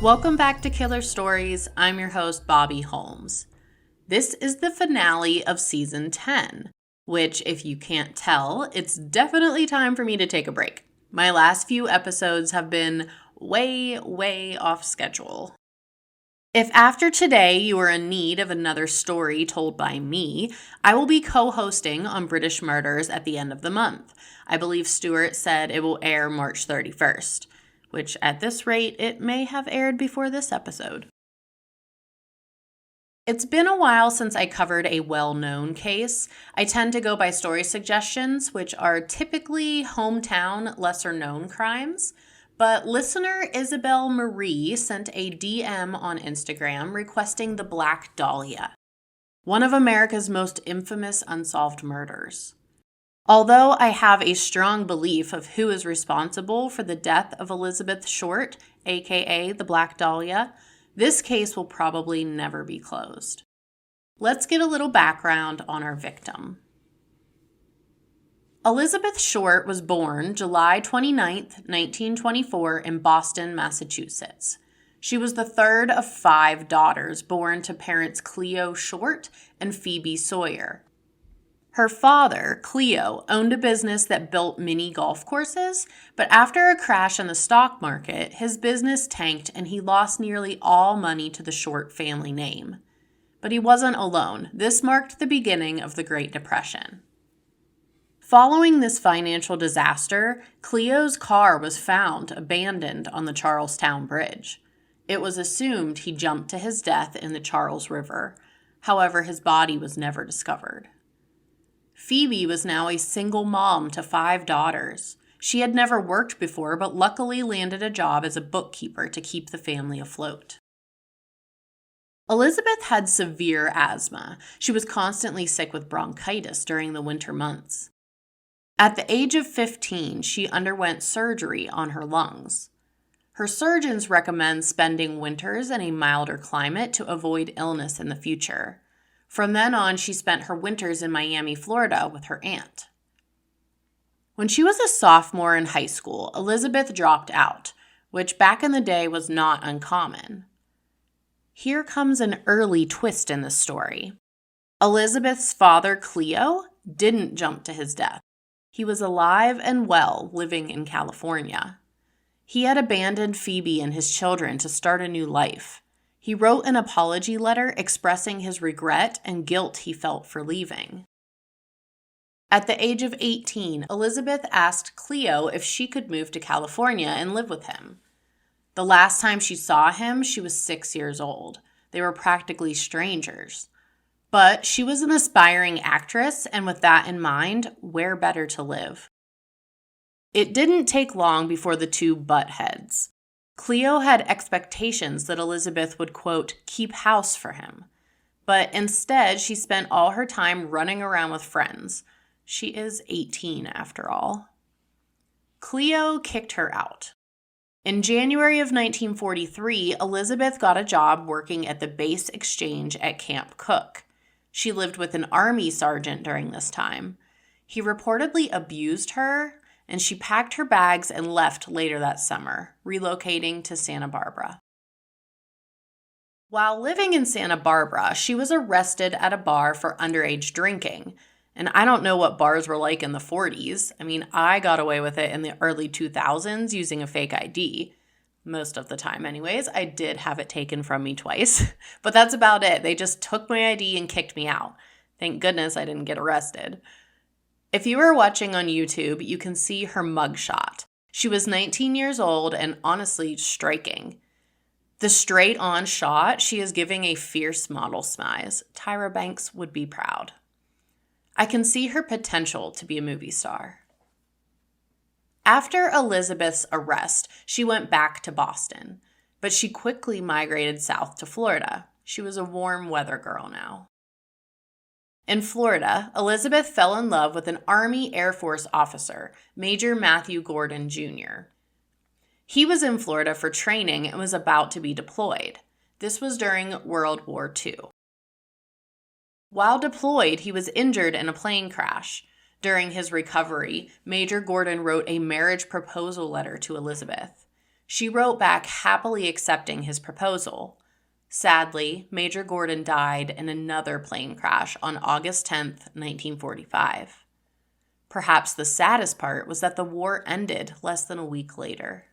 Welcome back to Killer Stories. I'm your host, Bobby Holmes. This is the finale of Season 10, which, if you can't tell, it's definitely time for me to take a break. My last few episodes have been way off schedule. If after today you are in need of another story told by me, I will be co-hosting on British Murders at the end of the month. I believe Stuart said it will air March 31st, which at this rate, it may have aired before this episode. It's been a while since I covered a well-known case. I tend to go by story suggestions, which are typically hometown, lesser-known crimes. But listener Isabel Marie sent a DM on Instagram requesting the Black Dahlia, one of America's most infamous unsolved murders. Although I have a strong belief of who is responsible for the death of Elizabeth Short, aka the Black Dahlia, this case will probably never be closed. Let's get a little background on our victim. Elizabeth Short was born July 29, 1924 in Boston, Massachusetts. She was the third of 5 daughters born to parents Cleo Short and Phoebe Sawyer. Her father, Cleo, owned a business that built mini golf courses, but after a crash in the stock market, his business tanked and he lost nearly all money to the Short family name. But he wasn't alone. This marked the beginning of the Great Depression. Following this financial disaster, Cleo's car was found abandoned on the Charlestown Bridge. It was assumed he jumped to his death in the Charles River. However, his body was never discovered. Phoebe was now a single mom to 5 daughters. She had never worked before, but luckily landed a job as a bookkeeper to keep the family afloat. Elizabeth had severe asthma. She was constantly sick with bronchitis during the winter months. At the age of 15, she underwent surgery on her lungs. Her surgeons recommend spending winters in a milder climate to avoid illness in the future. From then on, she spent her winters in Miami, Florida with her aunt. When she was a sophomore in high school, Elizabeth dropped out, which back in the day was not uncommon. Here comes an early twist in the story. Elizabeth's father, Cleo, didn't jump to his death. He was alive and well, living in California. He had abandoned Phoebe and his children to start a new life. He wrote an apology letter expressing his regret and guilt he felt for leaving. At the age of 18, Elizabeth asked Cleo if she could move to California and live with him. The last time she saw him, she was 6 years old. They were practically strangers. But she was an aspiring actress, and with that in mind, where better to live? It didn't take long before the two butt heads. Cleo had expectations that Elizabeth would, quote, keep house for him. But instead, she spent all her time running around with friends. She is 18 after all. Cleo kicked her out. In January of 1943, Elizabeth got a job working at the base exchange at Camp Cook. She lived with an army sergeant during this time. He reportedly abused her, and she packed her bags and left later that summer, relocating to Santa Barbara. While living in Santa Barbara, she was arrested at a bar for underage drinking. And I don't know what bars were like in the 40s. I mean, I got away with it in the early 2000s using a fake ID. Most of the time anyways. I did have it taken from me twice. But that's about it. They just took my ID and kicked me out. Thank goodness I didn't get arrested. If you are watching on YouTube, you can see her mugshot. She was 19 years old and honestly striking. The straight-on shot, she is giving a fierce model smize. Tyra Banks would be proud. I can see her potential to be a movie star. After Elizabeth's arrest, she went back to Boston, but she quickly migrated south to Florida. She was a warm weather girl now. In Florida, Elizabeth fell in love with an Army Air Force officer, Major Matthew Gordon Jr. He was in Florida for training and was about to be deployed. This was during World War II. While deployed, he was injured in a plane crash. During his recovery, Major Gordon wrote a marriage proposal letter to Elizabeth. She wrote back happily accepting his proposal. Sadly, Major Gordon died in another plane crash on August 10th, 1945. Perhaps the saddest part was that the war ended less than a week later.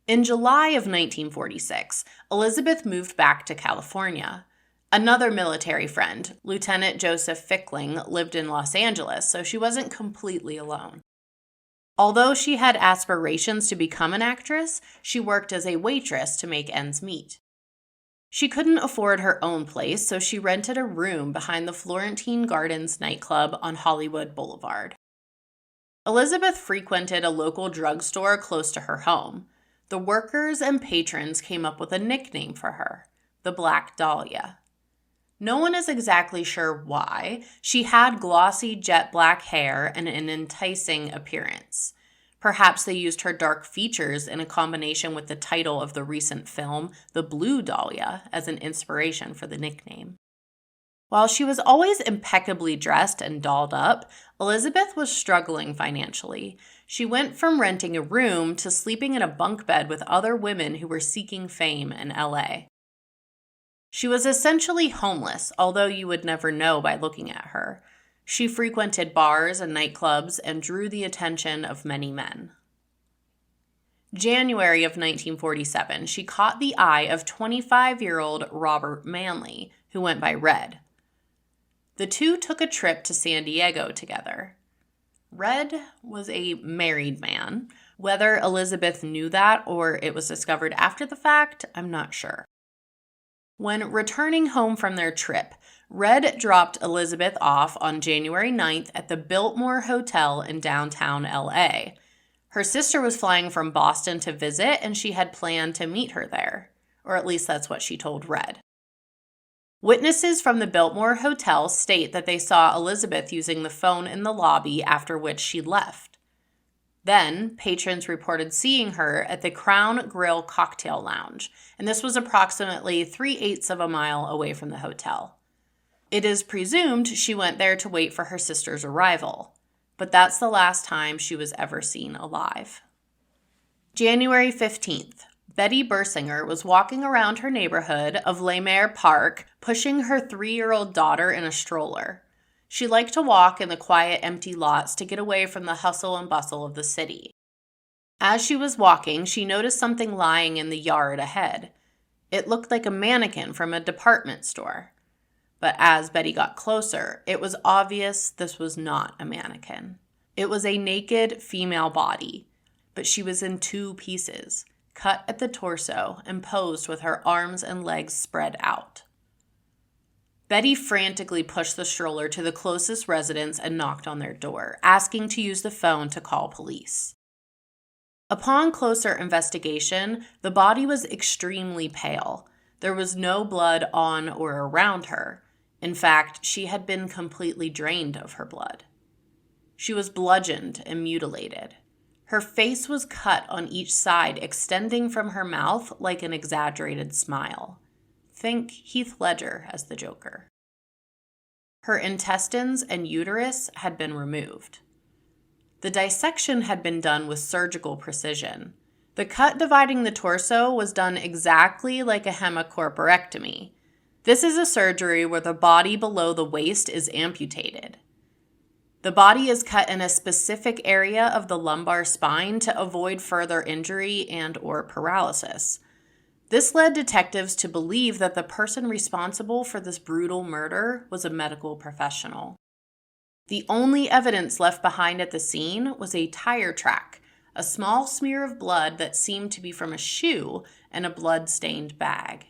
In July of 1946, Elizabeth moved back to California. Another military friend, Lieutenant Joseph Fickling, lived in Los Angeles, so she wasn't completely alone. Although she had aspirations to become an actress, she worked as a waitress to make ends meet. She couldn't afford her own place, so she rented a room behind the Florentine Gardens nightclub on Hollywood Boulevard. Elizabeth frequented a local drugstore close to her home. The workers and patrons came up with a nickname for her, the Black Dahlia. No one is exactly sure why. She had glossy jet black hair and an enticing appearance. Perhaps they used her dark features in a combination with the title of the recent film, The Blue Dahlia, as an inspiration for the nickname. While she was always impeccably dressed and dolled up, Elizabeth was struggling financially. She went from renting a room to sleeping in a bunk bed with other women who were seeking fame in LA. She was essentially homeless, although you would never know by looking at her. She frequented bars and nightclubs and drew the attention of many men. January of 1947, she caught the eye of 25-year-old Robert Manley, who went by Red. The two took a trip to San Diego together. Red was a married man. Whether Elizabeth knew that or it was discovered after the fact, I'm not sure. When returning home from their trip, Red dropped Elizabeth off on January 9th at the Biltmore Hotel in downtown LA. Her sister was flying from Boston to visit, and she had planned to meet her there. Or at least that's what she told Red. Witnesses from the Biltmore Hotel state that they saw Elizabeth using the phone in the lobby, after which she left. Then, patrons reported seeing her at the Crown Grill Cocktail Lounge, and this was approximately 3/8 of a mile away from the hotel. It is presumed she went there to wait for her sister's arrival, but that's the last time she was ever seen alive. January 15th, Betty Bersinger was walking around her neighborhood of Leimert Park, pushing her 3-year-old daughter in a stroller. She liked to walk in the quiet, empty lots to get away from the hustle and bustle of the city. As she was walking, she noticed something lying in the yard ahead. It looked like a mannequin from a department store. But as Betty got closer, it was obvious this was not a mannequin. It was a naked female body, but she was in 2 pieces, cut at the torso and posed with her arms and legs spread out. Betty frantically pushed the stroller to the closest residence and knocked on their door, asking to use the phone to call police. Upon closer investigation, the body was extremely pale. There was no blood on or around her. In fact, she had been completely drained of her blood. She was bludgeoned and mutilated. Her face was cut on each side, extending from her mouth like an exaggerated smile. Think Heath Ledger as the Joker. Her intestines and uterus had been removed. The dissection had been done with surgical precision. The cut dividing the torso was done exactly like a hemicorporectomy. This is a surgery where the body below the waist is amputated. The body is cut in a specific area of the lumbar spine to avoid further injury and/or paralysis. This led detectives to believe that the person responsible for this brutal murder was a medical professional. The only evidence left behind at the scene was a tire track, a small smear of blood that seemed to be from a shoe, and a blood-stained bag.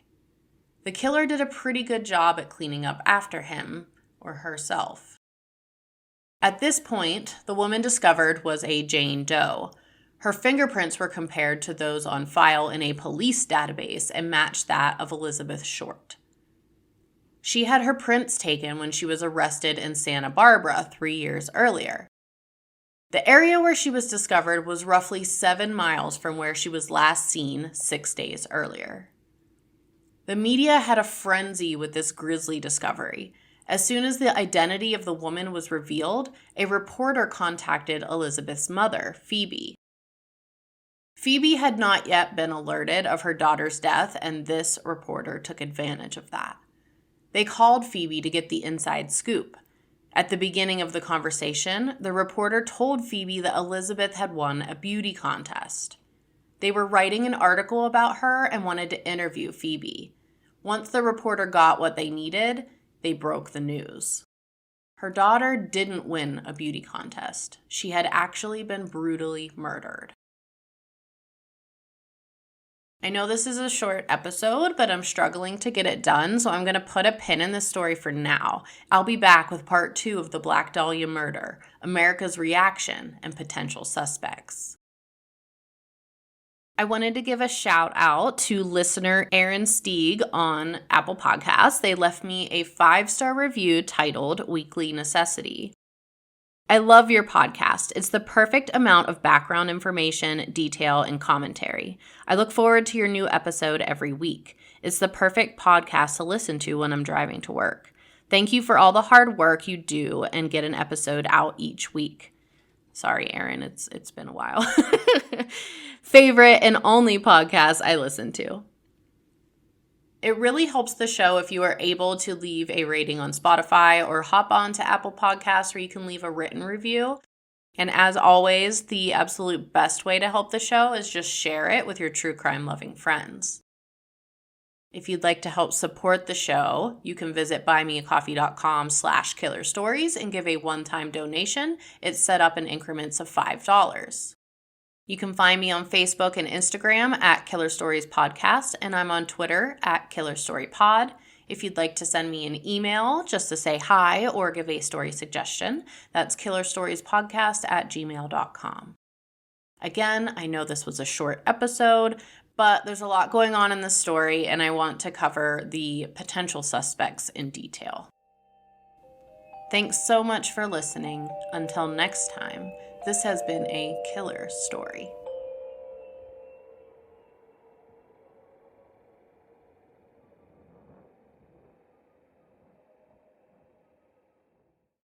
The killer did a pretty good job at cleaning up after him, or herself. At this point, the woman discovered was a Jane Doe. Her fingerprints were compared to those on file in a police database and matched that of Elizabeth Short. She had her prints taken when she was arrested in Santa Barbara 3 years earlier. The area where she was discovered was roughly 7 miles from where she was last seen 6 days earlier. The media had a frenzy with this grisly discovery. As soon as the identity of the woman was revealed, a reporter contacted Elizabeth's mother, Phoebe. Phoebe had not yet been alerted of her daughter's death, and this reporter took advantage of that. They called Phoebe to get the inside scoop. At the beginning of the conversation, the reporter told Phoebe that Elizabeth had won a beauty contest. They were writing an article about her and wanted to interview Phoebe. Once the reporter got what they needed, they broke the news. Her daughter didn't win a beauty contest. She had actually been brutally murdered. I know this is a short episode, but I'm struggling to get it done, so I'm going to put a pin in this story for now. I'll be back with part 2 of the Black Dahlia murder, America's reaction, and potential suspects. I wanted to give a shout out to listener Aaron Stieg on Apple Podcasts. They left me a 5-star review titled Weekly Necessity. I love your podcast. It's the perfect amount of background information, detail, and commentary. I look forward to your new episode every week. It's the perfect podcast to listen to when I'm driving to work. Thank you for all the hard work you do and get an episode out each week. Sorry, Aaron, it's been a while. Favorite and only podcast I listen to. It really helps the show if you are able to leave a rating on Spotify or hop on to Apple Podcasts where you can leave a written review. And as always, the absolute best way to help the show is just share it with your true crime loving friends. If you'd like to help support the show, you can visit buymeacoffee.com/killerstories and give a one-time donation. It's set up in increments of $5. You can find me on Facebook and Instagram at Killer Stories Podcast, and I'm on Twitter at Killer Story Pod. If you'd like to send me an email just to say hi or give a story suggestion, that's killerstoriespodcast@gmail.com. Again, I know this was a short episode, but there's a lot going on in this story, and I want to cover the potential suspects in detail. Thanks so much for listening. Until next time, this has been a killer story.